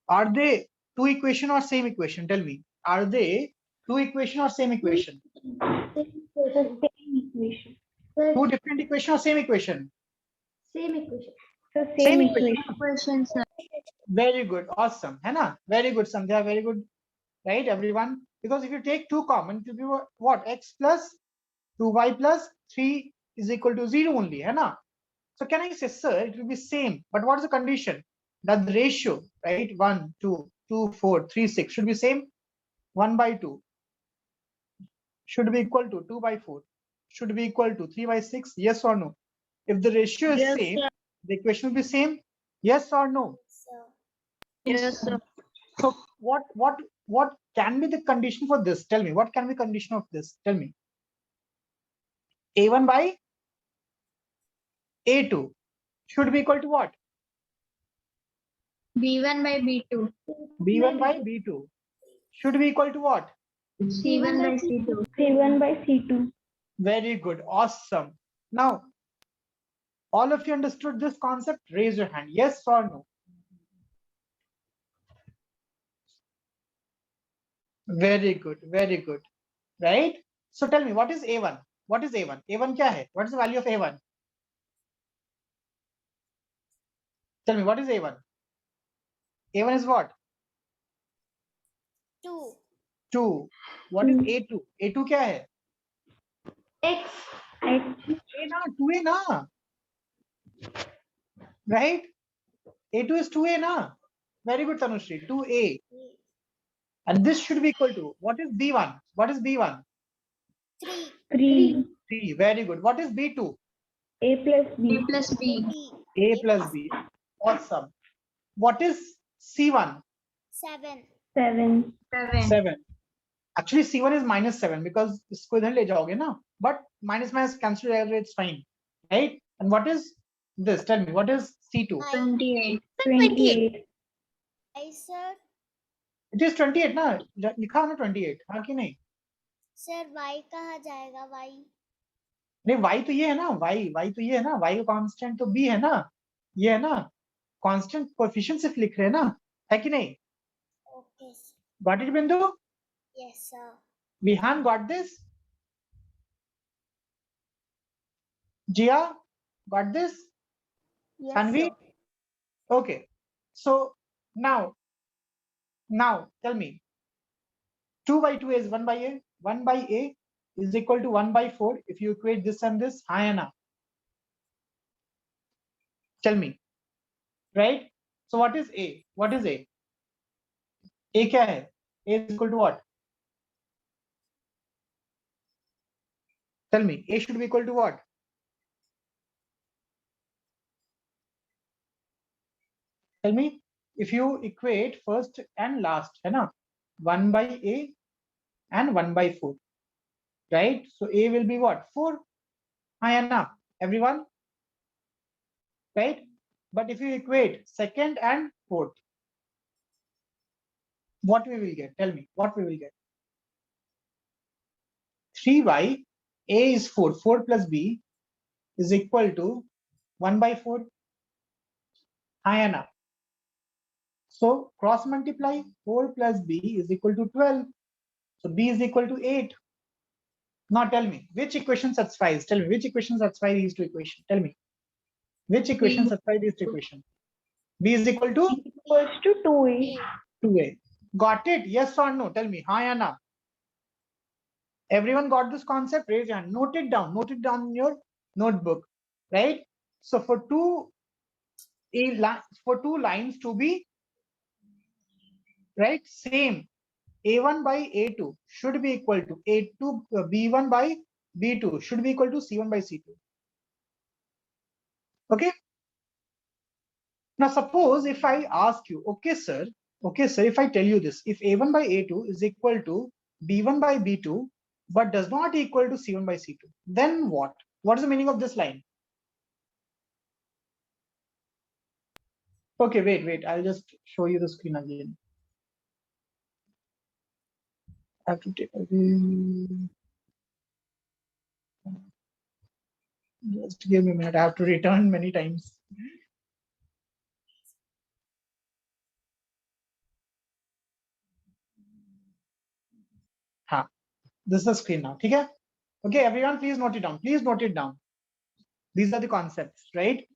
Are they two equation or same equation? Tell me. Are they two equation or same equation? Same equation. Sir, Two different equation or same equation? same equation. Same equation. Very good. Awesome. है ना? Very good, Sandhya. Very good. Right, everyone? Because if you take two common, it will be what? X plus 2y plus 3 is equal to 0 only. है ना? So can I say, sir, it will be same. But what is the condition? That the ratio, right? 1, 2, 2, 4, 3, 6 should be same. 1 by 2 should be equal to 2 by 4. Should be equal to 3 by 6. Yes or no? If the ratio is Yes, same, sir. the equation will be same. Yes or no? Yes, sir. So what can be the condition for this? Tell me. What can be condition of this? Tell me. A1 by A2 should be equal to what? B1 by B2. B1 by B2 should be equal to what? C1 by C2. C1 by C2. Very good. Awesome. Now, all of you understood this concept? Raise your hand. Yes or no? Very good. Very good. Right? So tell me, what is A1? What is A1? A1 kya hai? What is the value of A1? Tell me, what is A1? A1 is what? 2. 2. What is A2? A2 kya hai? X. A na, 2A na. Right? A2 is 2A na? Very good, Tanushri. 2A. And this should be equal to, what is B1? What is B1? 3. 3. Very good. What is B2? A plus B. A plus B. Awesome. What is C1? 7. 7. 7. Actually, C1 is -7 because इसको इधर ले जाओगे ना. But minus minus cancel together, it's fine. Right? And what is this? Tell me, what is C2? 28. I sir. It is 28 ना? लिखा है ना 28. हाँ कि नहीं? सर y कहाँ जाएगा y? नहीं, y तो ये है ना, y तो ये है ना, y का कांस्टेंट तो b है ना, ये है ना, कांस्टेंट कोएफिशिएंट सिर्फ लिख रहे हैं ना, है कि नहीं? Okay. Got it, Bindu? Yes sir. Vihan got this? Jia got this? Yes Sanvi? Okay. So now tell me, 2 by 2 is 1 by a. 1 by a is equal to 1 by 4 if you equate this and this. Hi, Anna. Tell me. Right? So what is a? What is a? A क्या है? A is equal to what? Tell me. A should be equal to what? Tell me. If you equate first and last, है ना? 1 by a and 1 by 4. Right? So a will be what? 4. Hi, Anna. Everyone? Right? But if you equate second and fourth, what we will get? Tell me. What we will get? 3 by a is 4. 4 plus b is equal to 1 by 4. Hi, Anna. So cross multiply 4 plus b is equal to 12. So b is equal to 8. Now tell me, which equation satisfies? Tell me, which equation satisfies these two equations? Tell me, which equation satisfies these two equations? B is equal to Equals to 2A. 2a. Got it? Yes or no? Tell me. Hi, Anna. Everyone got this concept? Raise your hand. Note it down. Note it down in your notebook. Right? So for for two lines to be right same, a1 by a2 should be equal to a2 b1 by b2 should be equal to c1 by c2. Okay. Now suppose if I ask you, okay sir, if I tell you this, if a1 by a2 is equal to b1 by b2 but does not equal to c1 by c2, then what? What is the meaning of this line? Okay, wait, I'll just show you the screen again. I have to take away. Just give me a minute. I have to return many times. Ha. This is the screen now. Okay? Okay, everyone, please note it down. Please note it down. These are the concepts, right?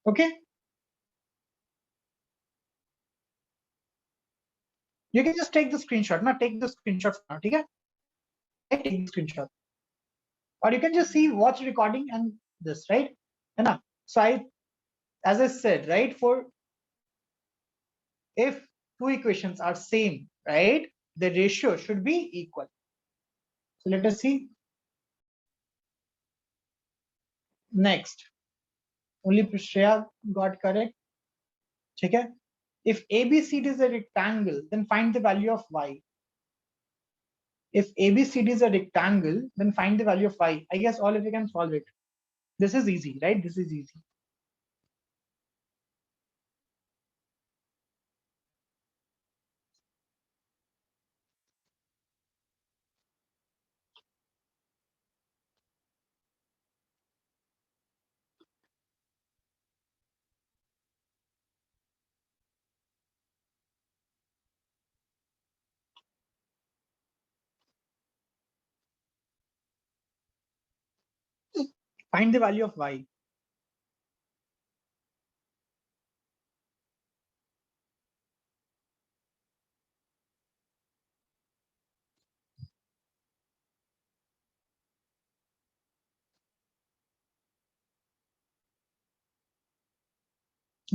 Okay. You can just take the screenshot. Now take the screenshot now. Okay? Take the screenshot. Or you can just see, watch recording and this, right? And so as I said, right, for if two equations are same, right, the ratio should be equal. So let us see. Next. Only Shreya got correct. Okay? If ABCD is a rectangle, then find the value of y. If ABCD is a rectangle, then find the value of y. I guess all of you can solve it. This is easy, right? This is easy. Find the value of y.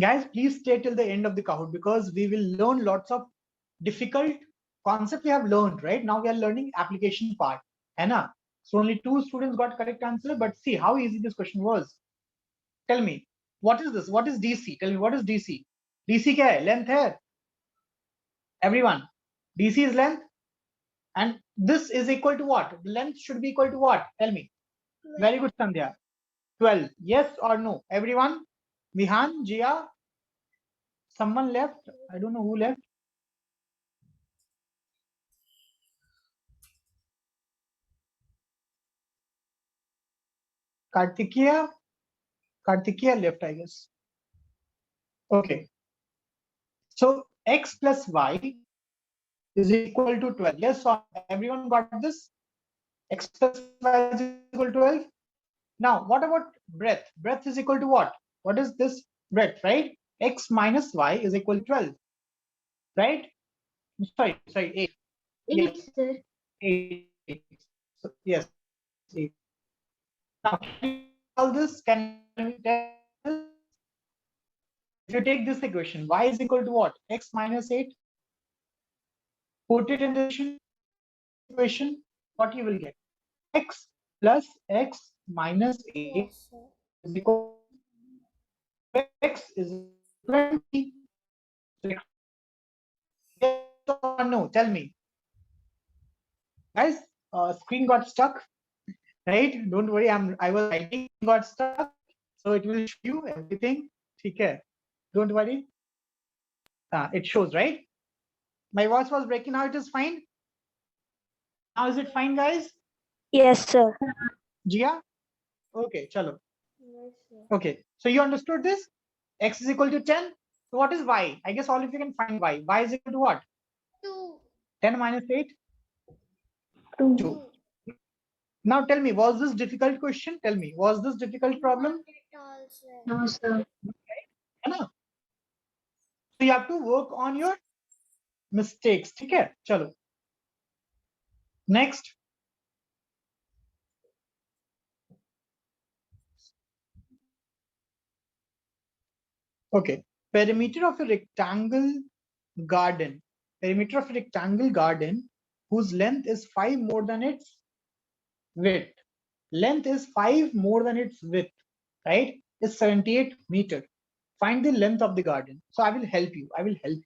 Guys, please stay till the end of the Kahoot because we will learn lots of difficult concept we have learned, right? Now we are learning application part. है ना? So only 2 students got correct answer, but see how easy this question was. Tell me, what is this? What is DC? Tell me, what is DC? DC क्या है? Length है. Everyone, DC is length, and this is equal to what? The length should be equal to what? Tell me. Very good, Sandhya. 12. Yes or no? Everyone? Vihan, Jia? Someone left? I don't know who left. Kartikeya? Kartikeya left, I guess. Okay. So x plus y is equal to 12. Yes, so everyone got this? X plus y is equal to 12. Now, what about breadth? Breadth is equal to what? What is this breadth, right? X minus y is equal to 12, right? Sorry, 8. 8, Yes, sir. 8. So, yes, 8. Now, can you solve this? Can we tell this? If you take this equation, y is equal to what? X minus 8. Put it in the equation, what you will get? X plus x minus 8 Yes, sir. is equal to x is 20. Yes or no? Tell me. Guys, screen got stuck, right? Don't worry, I was writing, got stuck. So it will show you everything. Okay. Don't worry. It shows, right? My voice was breaking. Now it is fine. Now is it fine, guys? Yes, sir. Jia? Okay, chalo. Yes, sir. Okay, so you understood this? X is equal to 10. So what is y? I guess all of you can find y. Y is equal to what? 2. 10 minus 8? 2. 2. Now tell me, was this difficult question? Tell me, was this difficult problem? Not at all, sir. No, sir. है ना? So you have to work on your mistakes. ठीक है? चलो. Next. Okay. Perimeter of a rectangle garden. Perimeter of a rectangle garden whose length is 5 more than its width. Length is 5 more than its width, right? Is 78 meter. Find the length of the garden. So I will help you. I will help you.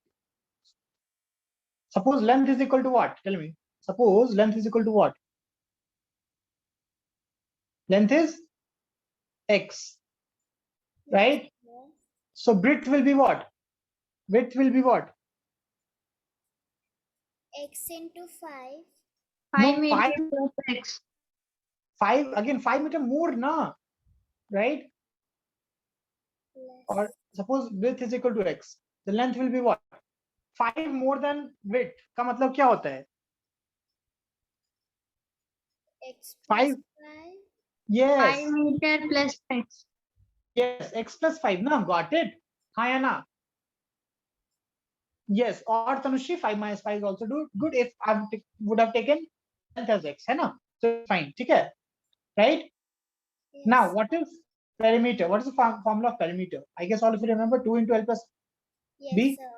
Suppose length is equal to what? Tell me. Suppose length is equal to what? Length is x, right? Yes. So width will be what? Width will be what? X into 5. 5 No, 5, meters of x. 5 again, 5 meter more, na, right? Plus Or suppose width is equal to x. The length will be what? 5 more than width. का मतलब क्या होता है? x plus 5. 5. Yes. 5 meter plus x. Yes, x plus 5. Na, got it? हाँ या ना? Yes, or Tanushri, 5 minus 5 is also good if I would have taken length as x, है ना? So fine, ठीक है? Right? Yes. Now, what is perimeter? What is the formula of perimeter? I guess all of you remember 2 into L plus Yes, B. sir.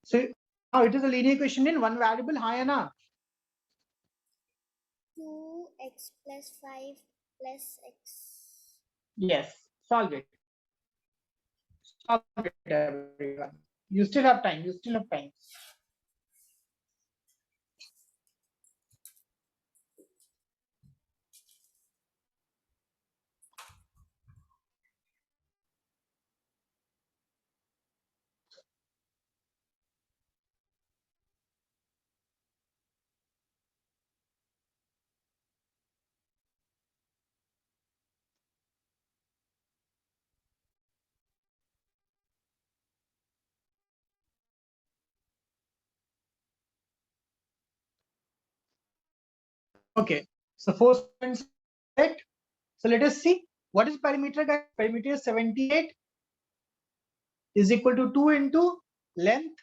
So now it is a linear equation in one variable, हाँ या ना? 2x plus 5 plus x. Yes, solve it. Solve it, everyone. You still have time. You still have time. Okay. So 4 students, right? So let us see what is perimeter, guys. Perimeter is 78 is equal to 2 into length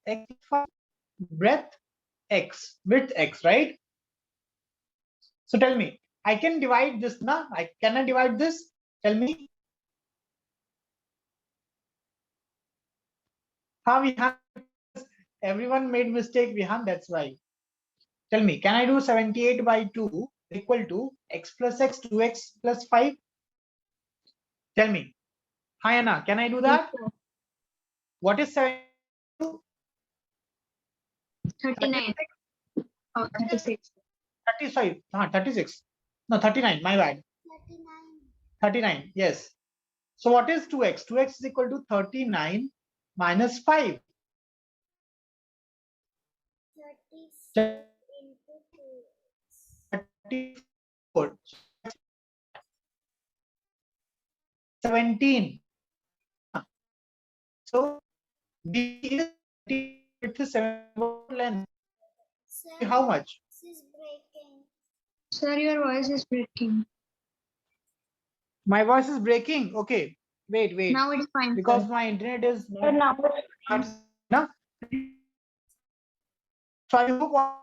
x, breadth x, width x, right? So tell me, I can divide this, na? Can I divide this? Tell me. Vihan, everyone made mistake, Vihan, that's why. Tell me, can I do 78 by 2 equal to x plus x, 2x plus 5? Tell me. Hi, Anna, can I do that? What is 72? 39 or 36. 35. 36. No, 39. My bad. 39. 39. Yes. So what is 2x? 2x is equal to 39 minus 5. 34 into 2. 34. 17. So B is 7 length. Sir, How much? this is breaking. Sir, your voice is breaking. My voice is breaking. Okay. Wait. Now it's fine. Because Sir. my internet is not. No? So I hope all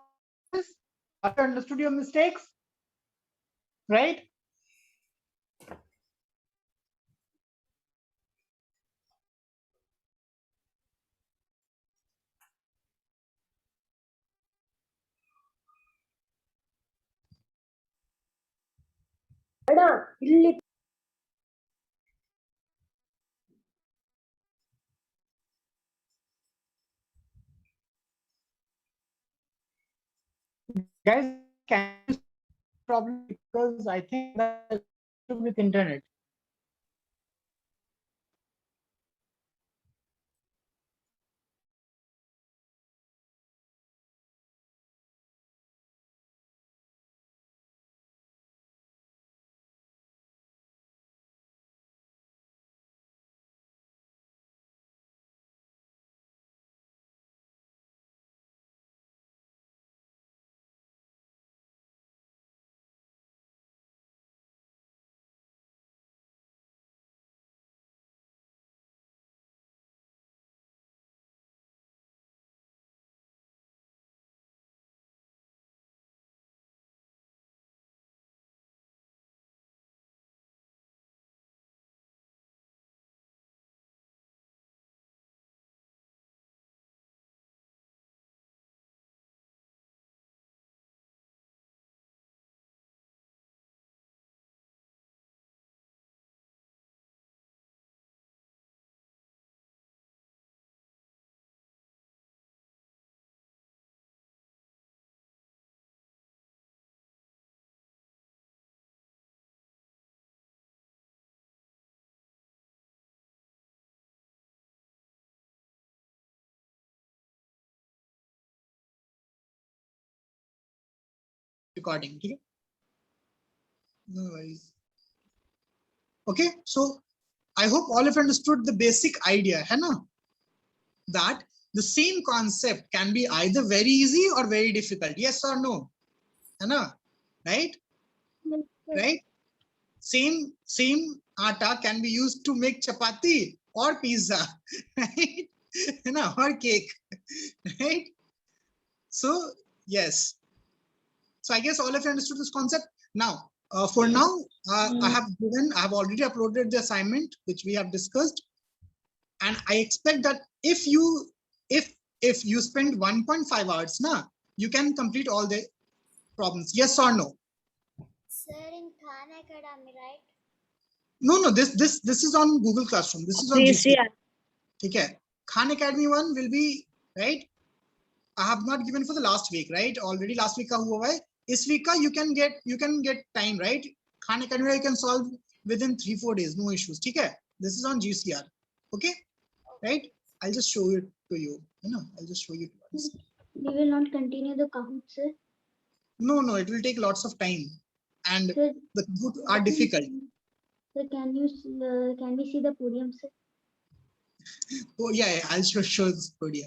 this, I understood your mistakes, right? Guys, can you problem because I think that with internet. Recording. Okay? No worries. Okay, so I hope all of you understood the basic idea, hai na? That the same concept can be either very easy or very difficult. Yes or no? Hai na? Right? Right? Same atta can be used to make chapati or pizza, right? Hai na? Or cake, right? So yes. So I guess all of you understood this concept. Now, for now, I have already uploaded the assignment which we have discussed, and I expect that if you spend 1.5 hours, you can complete all the problems. Yes or no? Sir, in Khan Academy, right? No. This is on Google Classroom. This is on GCR. Okay. Khan Academy one will be right. I have not given for the last week, right? Already last week ka hua hai. This week ka you can get time, right? Khan Academy you can solve within 3-4 days, no issues. Okay. This is on GCR. Okay, right? I'll just show it to you. I'll just show you once. We will not continue the Kahoot, sir. No, it will take lots of time, and Sir, the Kahoot are difficult. Sir, can we see the podium, sir? Oh yeah, I'll show this podium.